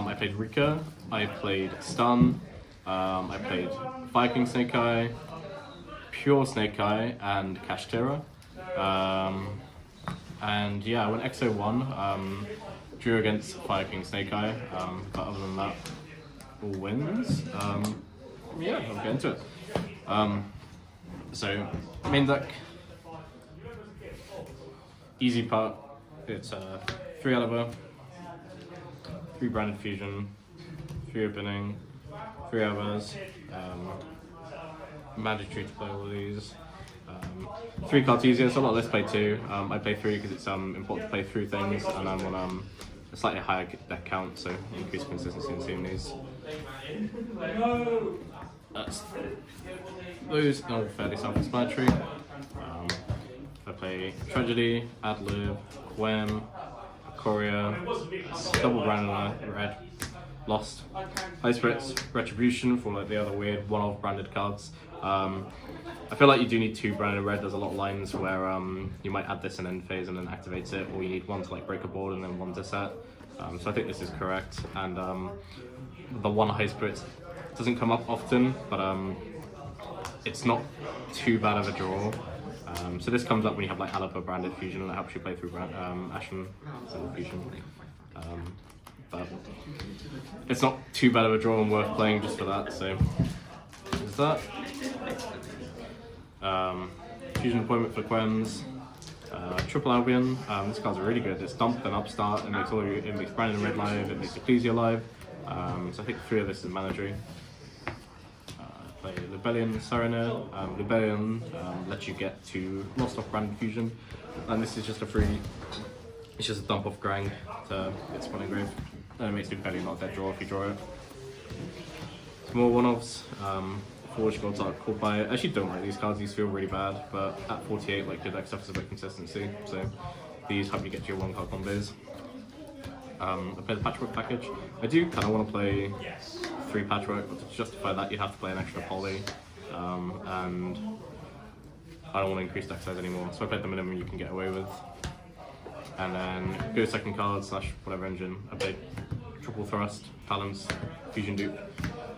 I played Rika, I played Stun, I played Viking Snake Eye, Pure Snake Eye, and Kashtira. And yeah, I went XO1, drew against Viking Snake Eye, but other than that, all wins. Yeah, I'll get into it. So, main deck, easy part, it's 3 Aliber, 3 Branded Fusion, 3 Opening, 3 Others, mandatory to play all of these, 3 Cartesian, so a lot of this play 2. I play 3 because it's important to play through things, and I'm on a slightly higher deck count, so increase consistency in seeing these. Those are all fairly self-explanatory. I play Tragedy, Adlib, Quem, Courier, double branded red, Lost, High Spirits, Retribution for like the other weird one-off branded cards. I feel like you do need 2 branded red. There's a lot of lines where you might add this in end phase and then activates it, or you need 1 to like break a board and then 1 to set. So I think this is correct, and the 1 High Spirits doesn't come up often, but it's not too bad of a draw. So this comes up when you have like Aliber branded fusion, and it helps you play through Ashen fusion. But it's not too bad of a draw and worth playing just for that. So there's that. Fusion appointment for Quems. Triple Albion. This card's really good. It's dump and upstart. It makes Brandon Red live. It makes Ecclesia live. So I think 3 of this is mandatory. Play Libellion Serener. Libellion lets you get to Lost off Branded Fusion, and this is just a free. It's just a dump off Grang to get Spawning Grave. And it makes Libellion not a dead draw if you draw it. Some more one-offs. Forge Gods are called by. I actually don't like these cards. These feel really bad, but at 48, like good deck stuff is a bit consistency. So these help you get to your 1 card combos. I play the Patchwork package. I do kind of want to play 3 Patchwork, but to justify that, you'd have to play an extra poly, and I don't want to increase deck size anymore, so I played the minimum you can get away with. And then go second card / whatever engine. I played Triple Thrust, Talons, Fusion Dupe,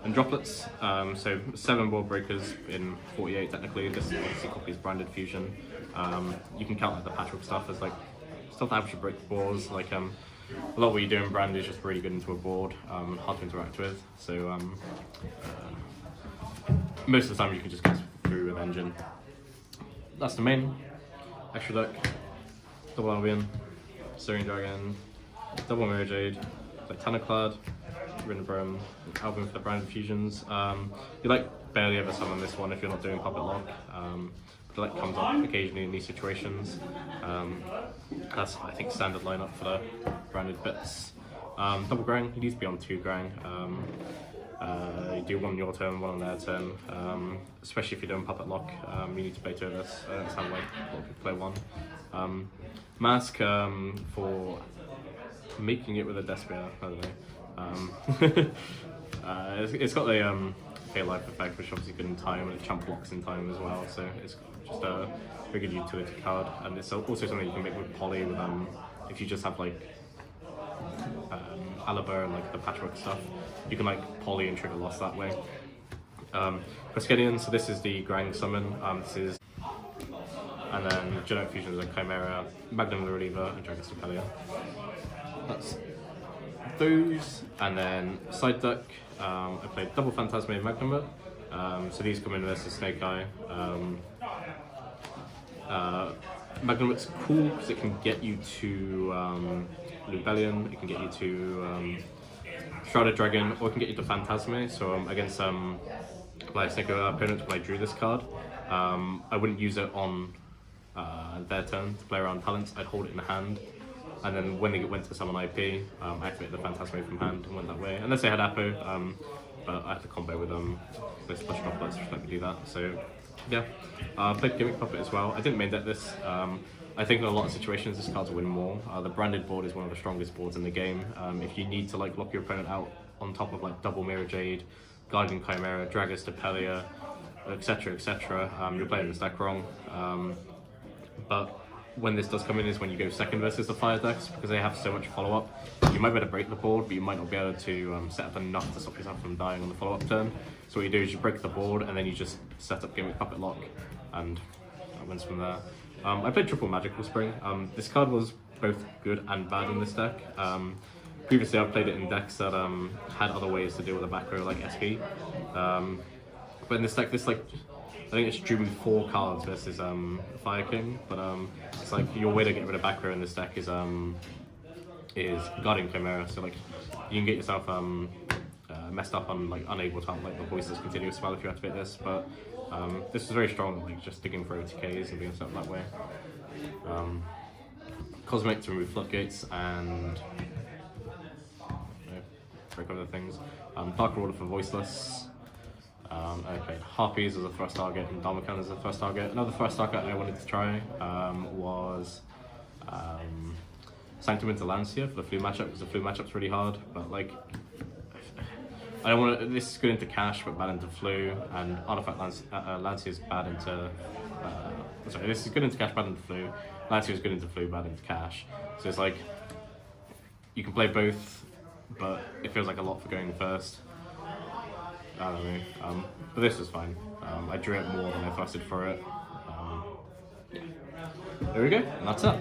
and Droplets. So 7 board breakers in 48 technically. This obviously copies Branded Fusion. You can count like the Patchwork stuff as like stuff that helps you break the boards. Like a lot of what you do in Brand is just really good into a board, hard to interact with. So most of the time you can just get through with engine. That's the main. Extra deck, double Albion, Syrian Dragon, double Mirror Jade, like Tanaclad, Rinnerbrum, Albion for the Branded Fusions. You like barely ever summon this one if you're not doing Puppet Lock. But that comes up occasionally in these situations. That's, I think, standard lineup for the branded bits. Double Grang, you need to be on 2 Grang. You do 1 on your turn, 1 on their turn. Especially if you're doing Puppet Lock, you need to play 2 of this. I don't sound like a lot of people play 1. Mask for making it with a Despia, I don't know. It's got the pay life effect, which obviously good in time, and it chump blocks in time as well, so it's just a very good utility card, and it's also something you can make with poly with if you just have like Aliber and like the Patchwork stuff, you can like poly and trigger Lost that way. Cascadian, so this is the Grang summon, this is, and then Genetic Fusion is a Chimera, Magnum the Reliever, and Dragon Stepelia. That's those, and then side deck, I played double Phantasme and Magnum. So these come in with this Snake Eye. Magnum's cool because it can get you to Libellion, it can get you to Shrouded Dragon, or it can get you to Phantasme. So against like Snake Eye opponents, when I drew this card, I wouldn't use it on their turn to play around talents. I'd hold it in hand, and then when they went to summon IP, I activated the Phantasme from hand and went that way. Unless they had Apo, but I had to combo with those Splash Droplets, which let me do that. So yeah, played Gimmick Puppet as well. I didn't main deck this. I think in a lot of situations this card's win more. The branded board is one of the strongest boards in the game. If you need to like lock your opponent out on top of like double Mirror Jade, Guardian Chimera, Dragon Stepelia, etc., etc., you're playing this deck wrong. But when this does come in is when you go second versus the fire decks, because they have so much follow-up. You might be able to break the board, but you might not be able to set up enough to stop yourself from dying on the follow-up turn. So what you do is you break the board, and then you just set up Gimmick Puppet Lock, and that wins from there. I played triple Magical Spring. This card was both good and bad in this deck. Previously I've played it in decks that had other ways to deal with a back row like SP. But in this deck, I think it's drew me 4 cards versus Fire King, but it's like your way to get rid of back row in this deck is Guardian Chimera. So like you can get yourself messed up on like unable to like the Voiceless Continuous spell if you activate this, but this is very strong, like just digging for OTKs and being set up that way. Cosmic to remove Floodgates and break other things. Dark Order for Voiceless. Okay, Harpies as a first target and Dharmakan as a first target. Another first target I wanted to try was Sanctum into Lancia for the Flu matchup, because the Flu matchup's really hard, but like I don't want to. This is good into Cash, but bad into Flu, and Artifact Lancia is bad into. Sorry, this is good into Cash, bad into Flu. Lancia is good into Flu, bad into Cash. So it's like you can play both, but it feels like a lot for going first. I don't know, but this was fine. I drew it more than I fussed for it. Yeah. There we go, and that's it.